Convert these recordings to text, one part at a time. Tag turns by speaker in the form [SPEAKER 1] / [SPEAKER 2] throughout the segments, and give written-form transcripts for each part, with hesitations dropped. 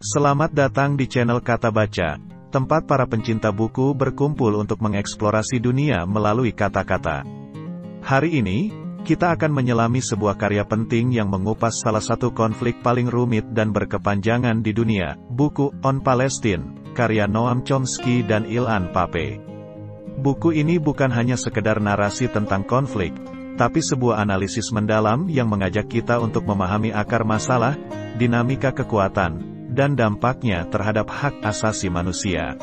[SPEAKER 1] Selamat datang di channel Kata Baca, tempat para pencinta buku berkumpul untuk mengeksplorasi dunia melalui kata-kata. Hari ini, kita akan menyelami sebuah karya penting yang mengupas salah satu konflik paling rumit dan berkepanjangan di dunia, buku On Palestine, karya Noam Chomsky dan Ilan Pappé. Buku ini bukan hanya sekedar narasi tentang konflik, tapi sebuah analisis mendalam yang mengajak kita untuk memahami akar masalah, dinamika kekuatan, dan dampaknya terhadap hak asasi manusia.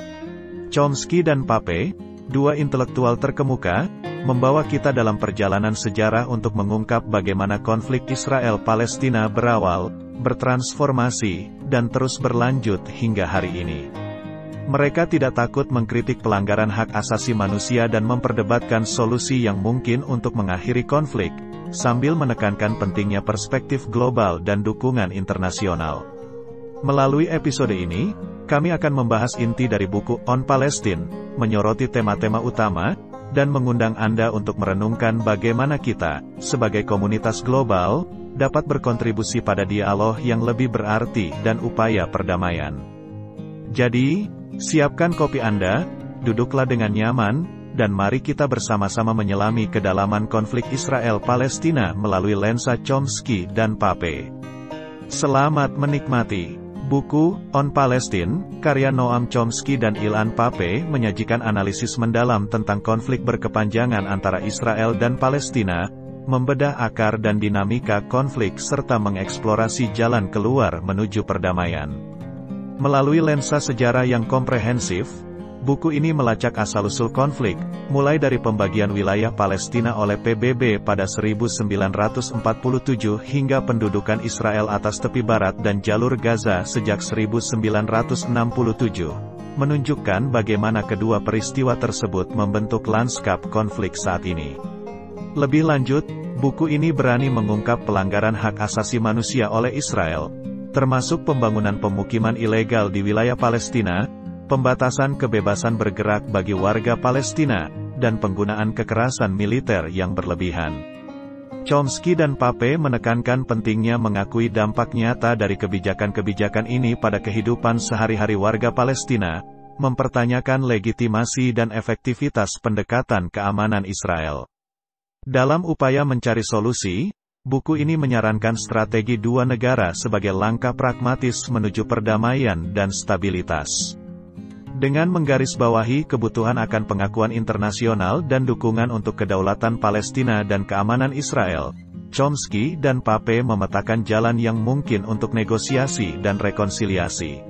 [SPEAKER 1] Chomsky dan Pappé, dua intelektual terkemuka, membawa kita dalam perjalanan sejarah untuk mengungkap bagaimana konflik Israel-Palestina berawal, bertransformasi, dan terus berlanjut hingga hari ini. Mereka tidak takut mengkritik pelanggaran hak asasi manusia dan memperdebatkan solusi yang mungkin untuk mengakhiri konflik, sambil menekankan pentingnya perspektif global dan dukungan internasional. Melalui episode ini, kami akan membahas inti dari buku On Palestine, menyoroti tema-tema utama, dan mengundang Anda untuk merenungkan bagaimana kita, sebagai komunitas global, dapat berkontribusi pada dialog yang lebih berarti dan upaya perdamaian. Jadi, siapkan kopi Anda, duduklah dengan nyaman, dan mari kita bersama-sama menyelami kedalaman konflik Israel-Palestina melalui lensa Chomsky dan Pappé. Selamat menikmati. Buku On Palestine, karya Noam Chomsky dan Ilan Pappé menyajikan analisis mendalam tentang konflik berkepanjangan antara Israel dan Palestina, membedah akar dan dinamika konflik serta mengeksplorasi jalan keluar menuju perdamaian. Melalui lensa sejarah yang komprehensif, buku ini melacak asal-usul konflik, mulai dari pembagian wilayah Palestina oleh PBB pada 1947 hingga pendudukan Israel atas tepi barat dan jalur Gaza sejak 1967, menunjukkan bagaimana kedua peristiwa tersebut membentuk lanskap konflik saat ini. Lebih lanjut, buku ini berani mengungkap pelanggaran hak asasi manusia oleh Israel, termasuk pembangunan pemukiman ilegal di wilayah Palestina, pembatasan kebebasan bergerak bagi warga Palestina, dan penggunaan kekerasan militer yang berlebihan. Chomsky dan Pappé menekankan pentingnya mengakui dampak nyata dari kebijakan-kebijakan ini pada kehidupan sehari-hari warga Palestina, mempertanyakan legitimasi dan efektivitas pendekatan keamanan Israel. Dalam upaya mencari solusi, buku ini menyarankan strategi dua negara sebagai langkah pragmatis menuju perdamaian dan stabilitas. Dengan menggarisbawahi kebutuhan akan pengakuan internasional dan dukungan untuk kedaulatan Palestina dan keamanan Israel, Chomsky dan Pappé memetakan jalan yang mungkin untuk negosiasi dan rekonsiliasi.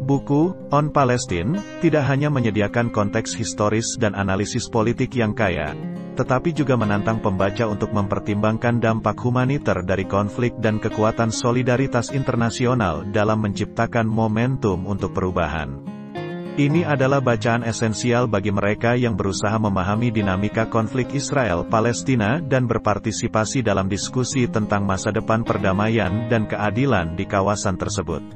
[SPEAKER 1] Buku On Palestine tidak hanya menyediakan konteks historis dan analisis politik yang kaya, tetapi juga menantang pembaca untuk mempertimbangkan dampak humaniter dari konflik dan kekuatan solidaritas internasional dalam menciptakan momentum untuk perubahan. Ini adalah bacaan esensial bagi mereka yang berusaha memahami dinamika konflik Israel-Palestina dan berpartisipasi dalam diskusi tentang masa depan perdamaian dan keadilan di kawasan tersebut.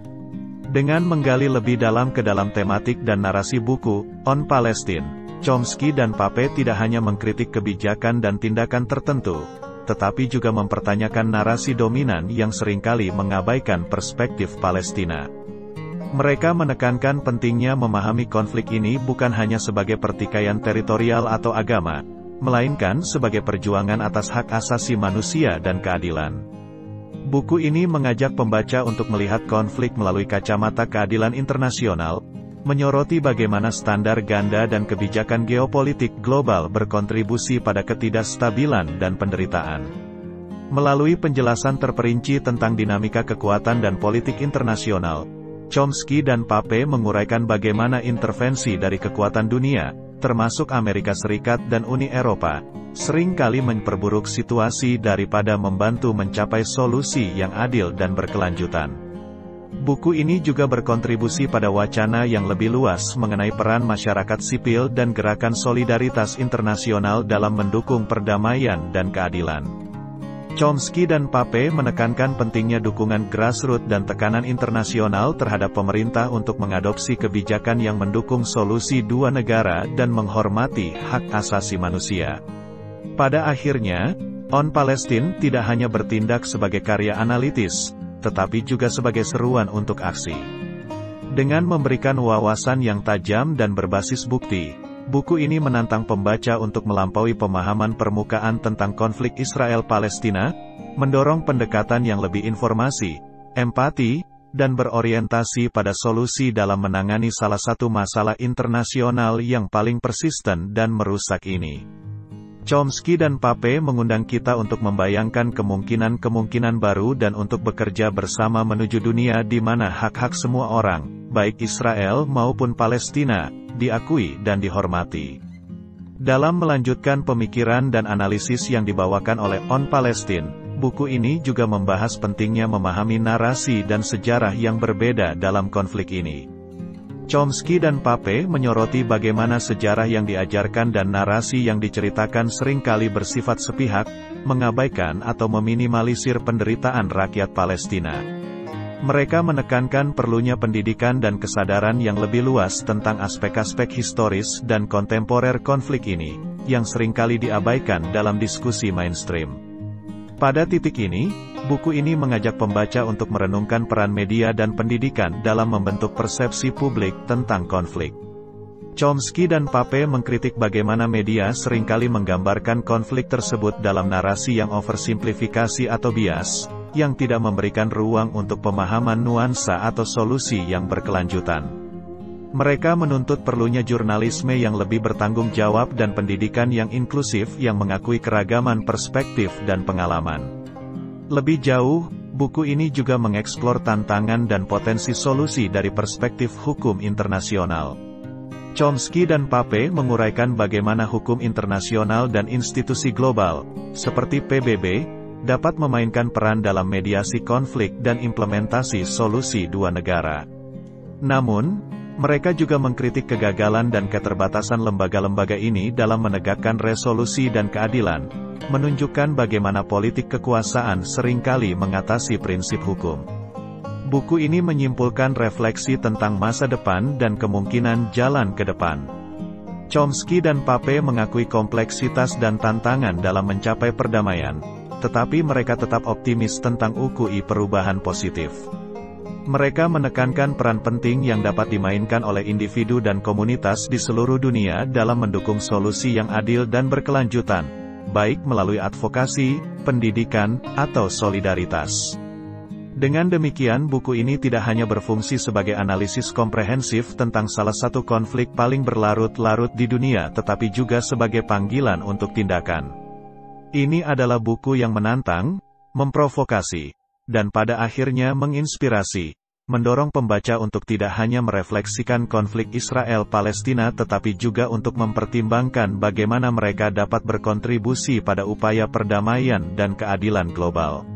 [SPEAKER 1] Dengan menggali lebih dalam ke dalam tematik dan narasi buku On Palestine, Chomsky dan Pappé tidak hanya mengkritik kebijakan dan tindakan tertentu, tetapi juga mempertanyakan narasi dominan yang seringkali mengabaikan perspektif Palestina. Mereka menekankan pentingnya memahami konflik ini bukan hanya sebagai pertikaian teritorial atau agama, melainkan sebagai perjuangan atas hak asasi manusia dan keadilan. Buku ini mengajak pembaca untuk melihat konflik melalui kacamata keadilan internasional, menyoroti bagaimana standar ganda dan kebijakan geopolitik global berkontribusi pada ketidakstabilan dan penderitaan. Melalui penjelasan terperinci tentang dinamika kekuatan dan politik internasional, Chomsky dan Pappé menguraikan bagaimana intervensi dari kekuatan dunia, termasuk Amerika Serikat dan Uni Eropa, seringkali memperburuk situasi daripada membantu mencapai solusi yang adil dan berkelanjutan. Buku ini juga berkontribusi pada wacana yang lebih luas mengenai peran masyarakat sipil dan gerakan solidaritas internasional dalam mendukung perdamaian dan keadilan. Chomsky dan Pappé menekankan pentingnya dukungan grassroots dan tekanan internasional terhadap pemerintah untuk mengadopsi kebijakan yang mendukung solusi dua negara dan menghormati hak asasi manusia. Pada akhirnya, On Palestine tidak hanya bertindak sebagai karya analitis, tetapi juga sebagai seruan untuk aksi. Dengan memberikan wawasan yang tajam dan berbasis bukti, buku ini menantang pembaca untuk melampaui pemahaman permukaan tentang konflik Israel-Palestina, mendorong pendekatan yang lebih informasi, empati, dan berorientasi pada solusi dalam menangani salah satu masalah internasional yang paling persisten dan merusak ini. Chomsky dan Pape mengundang kita untuk membayangkan kemungkinan-kemungkinan baru dan untuk bekerja bersama menuju dunia di mana hak-hak semua orang, baik Israel maupun Palestina, diakui dan dihormati. Dalam melanjutkan pemikiran dan analisis yang dibawakan oleh On Palestine, buku ini juga membahas pentingnya memahami narasi dan sejarah yang berbeda dalam konflik ini. Chomsky dan Pape menyoroti bagaimana sejarah yang diajarkan dan narasi yang diceritakan seringkali bersifat sepihak, mengabaikan atau meminimalisir penderitaan rakyat Palestina. Mereka menekankan perlunya pendidikan dan kesadaran yang lebih luas tentang aspek-aspek historis dan kontemporer konflik ini, yang seringkali diabaikan dalam diskusi mainstream. Pada titik ini, buku ini mengajak pembaca untuk merenungkan peran media dan pendidikan dalam membentuk persepsi publik tentang konflik. Chomsky dan Pape mengkritik bagaimana media seringkali menggambarkan konflik tersebut dalam narasi yang oversimplifikasi atau bias, yang tidak memberikan ruang untuk pemahaman nuansa atau solusi yang berkelanjutan. Mereka menuntut perlunya jurnalisme yang lebih bertanggung jawab dan pendidikan yang inklusif yang mengakui keragaman perspektif dan pengalaman. Lebih jauh, buku ini juga mengeksplor tantangan dan potensi solusi dari perspektif hukum internasional. Chomsky dan Pape menguraikan bagaimana hukum internasional dan institusi global, seperti PBB, dapat memainkan peran dalam mediasi konflik dan implementasi solusi dua negara. Namun, mereka juga mengkritik kegagalan dan keterbatasan lembaga-lembaga ini dalam menegakkan resolusi dan keadilan, menunjukkan bagaimana politik kekuasaan seringkali mengatasi prinsip hukum. Buku ini menyimpulkan refleksi tentang masa depan dan kemungkinan jalan ke depan. Chomsky dan Pape mengakui kompleksitas dan tantangan dalam mencapai perdamaian, tetapi mereka tetap optimis tentang ukui perubahan positif. Mereka menekankan peran penting yang dapat dimainkan oleh individu dan komunitas di seluruh dunia dalam mendukung solusi yang adil dan berkelanjutan, baik melalui advokasi, pendidikan, atau solidaritas. Dengan demikian, buku ini tidak hanya berfungsi sebagai analisis komprehensif tentang salah satu konflik paling berlarut-larut di dunia, tetapi juga sebagai panggilan untuk tindakan. Ini adalah buku yang menantang, memprovokasi, dan pada akhirnya menginspirasi, mendorong pembaca untuk tidak hanya merefleksikan konflik Israel-Palestina tetapi juga untuk mempertimbangkan bagaimana mereka dapat berkontribusi pada upaya perdamaian dan keadilan global.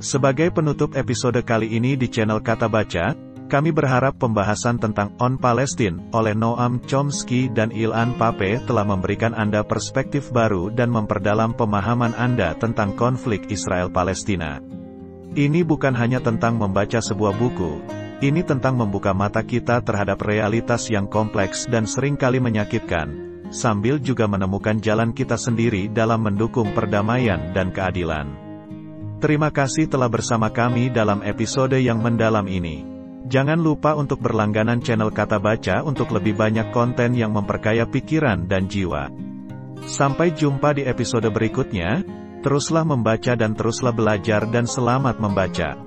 [SPEAKER 1] Sebagai penutup episode kali ini di channel Kata Baca, kami berharap pembahasan tentang On Palestine oleh Noam Chomsky dan Ilan Pape telah memberikan Anda perspektif baru dan memperdalam pemahaman Anda tentang konflik Israel-Palestina. Ini bukan hanya tentang membaca sebuah buku, ini tentang membuka mata kita terhadap realitas yang kompleks dan seringkali menyakitkan, sambil juga menemukan jalan kita sendiri dalam mendukung perdamaian dan keadilan. Terima kasih telah bersama kami dalam episode yang mendalam ini. Jangan lupa untuk berlangganan channel Kata Baca untuk lebih banyak konten yang memperkaya pikiran dan jiwa. Sampai jumpa di episode berikutnya. Teruslah membaca dan teruslah belajar dan selamat membaca.